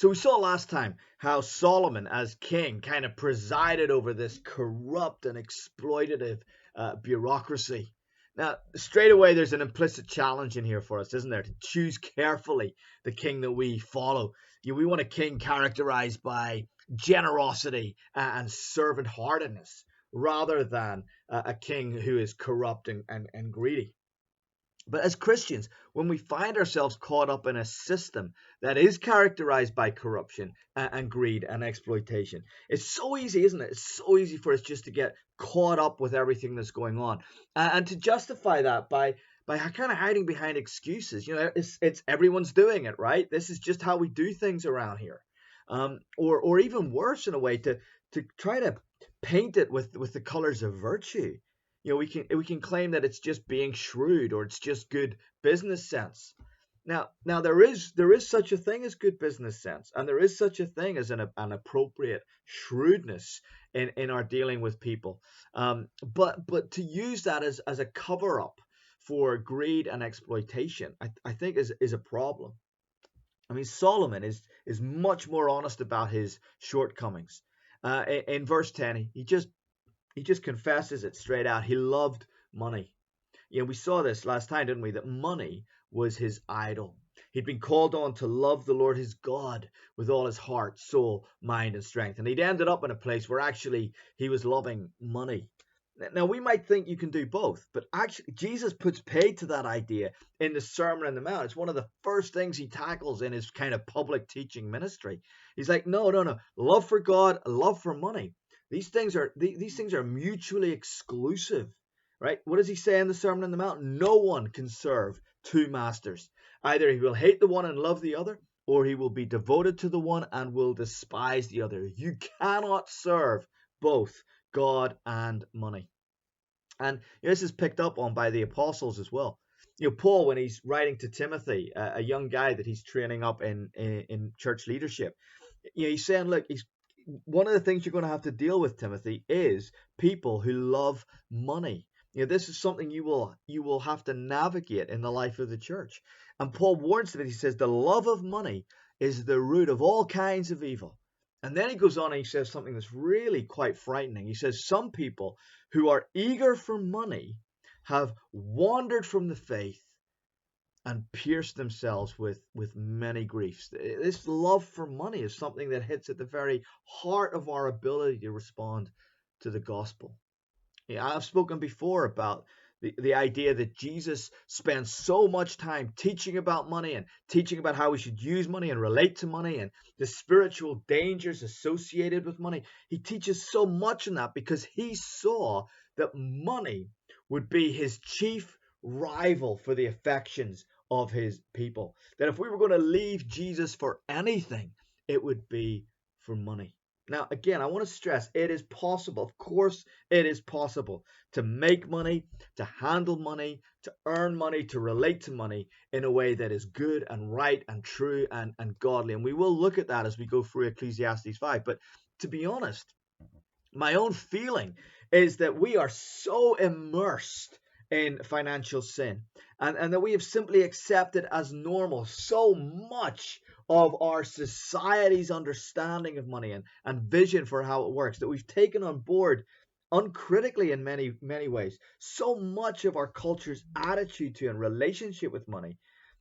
So we saw last time how Solomon, as king, kind of presided over this corrupt and exploitative bureaucracy. Now, straight away, there's an implicit challenge in here for us, isn't there? To choose carefully the king that we follow. We want a king characterized by generosity and servant heartedness rather than a king who is corrupt and greedy. But as Christians, when we find ourselves caught up in a system that is characterized by corruption and greed and exploitation, it's so easy, isn't it? It's so easy for us just to get caught up with everything that's going on and to justify that by kind of hiding behind excuses. It's everyone's doing it, right? This is just how we do things around here. Or even worse, in a way, to try to paint it with the colors of virtue. We can claim that it's just being shrewd or it's just good business sense. Now there is such a thing as good business sense, and there is such a thing as an appropriate shrewdness in our dealing with people. But to use that as a cover up for greed and exploitation, I think is a problem. I mean, Solomon is much more honest about his shortcomings. In verse 10, he just confesses it straight out. He loved money. We saw this last time, didn't we? That money was his idol. He'd been called on to love the Lord his God with all his heart, soul, mind, and strength. And he'd ended up in a place where actually he was loving money. Now, we might think you can do both, but actually, Jesus puts paid to that idea in the Sermon on the Mount. It's one of the first things he tackles in his kind of public teaching ministry. He's like, no. Love for God, love for money. These things are mutually exclusive, right? What does he say in the Sermon on the Mount? No one can serve two masters. Either he will hate the one and love the other, or he will be devoted to the one and will despise the other. You cannot serve both God and money. And this is picked up on by the apostles as well. Paul, when he's writing to Timothy, a young guy that he's training up in church leadership, he's saying, look, one of the things you're going to have to deal with, Timothy, is people who love money. This is something you will have to navigate in the life of the church. And Paul warns them, he says, the love of money is the root of all kinds of evil. And then he goes on and he says something that's really quite frightening. He says, some people who are eager for money have wandered from the faith and pierced themselves with many griefs. This love for money is something that hits at the very heart of our ability to respond to the gospel. I've spoken before about the idea that Jesus spends so much time teaching about money and teaching about how we should use money and relate to money and the spiritual dangers associated with money. He teaches so much in that because he saw that money would be his chief rival for the affections of his people. That if we were going to leave Jesus for anything, it would be for money. Now, again, I want to stress it is possible. Of course, it is possible to make money, to handle money, to earn money, to relate to money in a way that is good and right and true and godly. And we will look at that as we go through Ecclesiastes 5. But to be honest, my own feeling is that we are so immersed in financial sin and that we have simply accepted as normal so much of our society's understanding of money and vision for how it works that we've taken on board uncritically in many ways so much of our culture's attitude to and relationship with money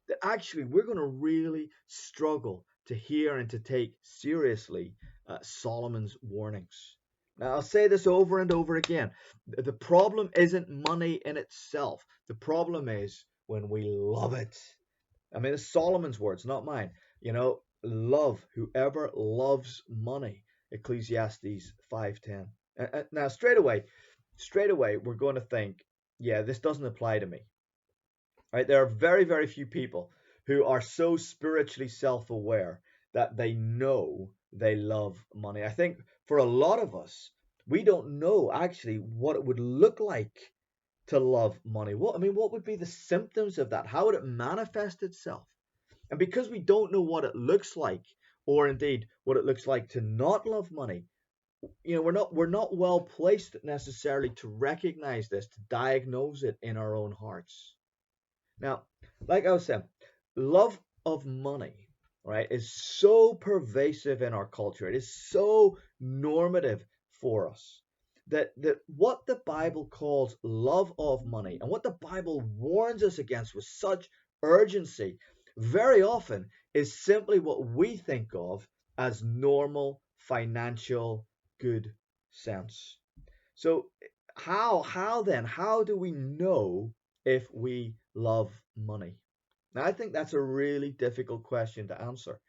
that actually we're going to really struggle to hear and to take seriously Solomon's warnings. Now, I'll say this over and over again. The problem isn't money in itself. The problem is when we love it. I mean, it's Solomon's words, not mine. Love whoever loves money. Ecclesiastes 5:10. Now, straight away, we're going to think, yeah, this doesn't apply to me. Right? There are very, very few people who are so spiritually self-aware that they know they love money. I think for a lot of us, we don't know actually what it would look like to love money. What would be the symptoms of that? How would it manifest itself? And because we don't know what it looks like, or indeed what it looks like to not love money, we're not well placed necessarily to recognize this, to diagnose it in our own hearts. Now, like I was saying, love of money right, is so pervasive in our culture. It is so normative for us that what the Bible calls love of money and what the Bible warns us against with such urgency very often is simply what we think of as normal financial good sense. So how do we know if we love money? Now, I think that's a really difficult question to answer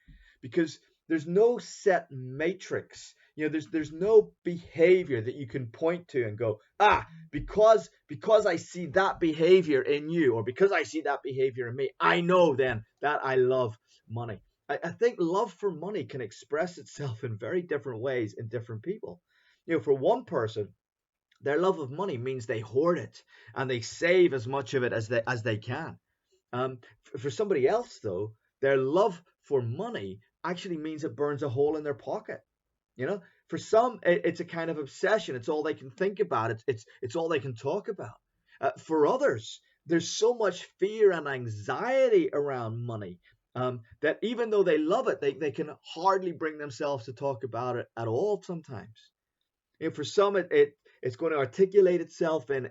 because there's no set matrix. There's no behavior that you can point to and go, because I see that behavior in you, or because I see that behavior in me, I know then that I love money. I think love for money can express itself in very different ways in different people. For one person, their love of money means they hoard it and they save as much of it as they can. For somebody else, though, their love for money actually means it burns a hole in their pocket. For some, it's a kind of obsession. It's all they can think about. It's all they can talk about. For others, there's so much fear and anxiety around money that even though they love it, they can hardly bring themselves to talk about it at all sometimes. For some, it's going to articulate itself in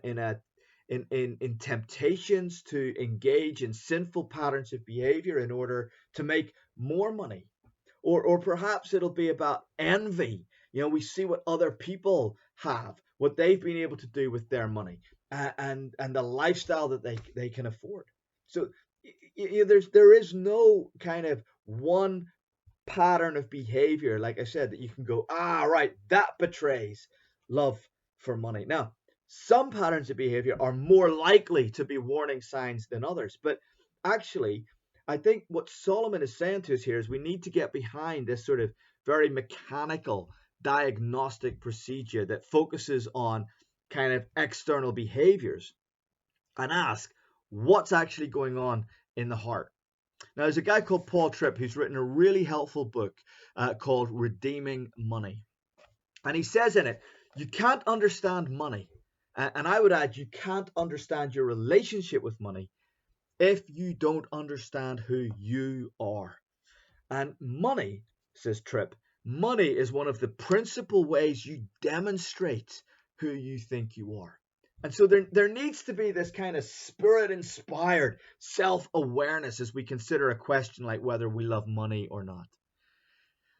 temptations to engage in sinful patterns of behavior in order to make more money. Or perhaps it'll be about envy. We see what other people have, what they've been able to do with their money, and the lifestyle that they can afford. So there is no kind of one pattern of behavior, like I said, that you can go, right, that betrays love for money. Now, some patterns of behavior are more likely to be warning signs than others, but actually, I think what Solomon is saying to us here is we need to get behind this sort of very mechanical diagnostic procedure that focuses on kind of external behaviors and ask what's actually going on in the heart. Now, there's a guy called Paul Tripp who's written a really helpful book called Redeeming Money. And he says in it, you can't understand money. And I would add, you can't understand your relationship with money if you don't understand who you are. And money, says Tripp, money is one of the principal ways you demonstrate who you think you are. And so there needs to be this kind of spirit inspired self awareness as we consider a question like whether we love money or not.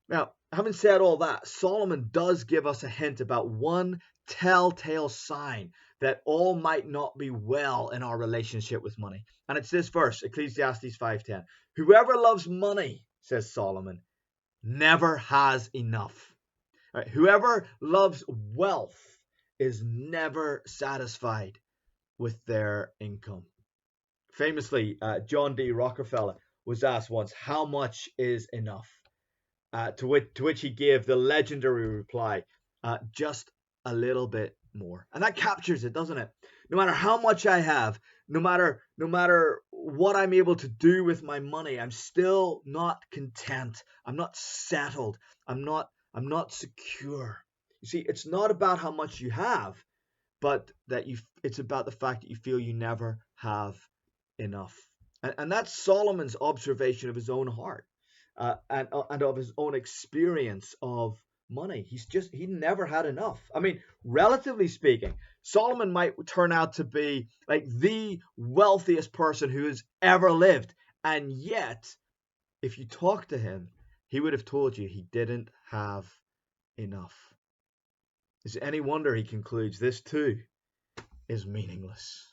Now, having said all that, Solomon does give us a hint about one telltale sign that all might not be well in our relationship with money. And it's this verse, Ecclesiastes 5:10. Whoever loves money, says Solomon, never has enough. Right? Whoever loves wealth is never satisfied with their income. Famously, John D. Rockefeller was asked once, how much is enough? To which he gave the legendary reply, just a little bit more. And that captures it, doesn't it? No matter how much I have, no matter what I'm able to do with my money, I'm still not content. I'm not settled. I'm not secure. You see, it's not about how much you have, but it's about the fact that you feel you never have enough. And that's Solomon's observation of his own heart, and of his own experience of money. He never had enough. I mean, relatively speaking, Solomon might turn out to be like the wealthiest person who has ever lived. And yet, if you talk to him, he would have told you he didn't have enough. Is it any wonder he concludes this too is meaningless?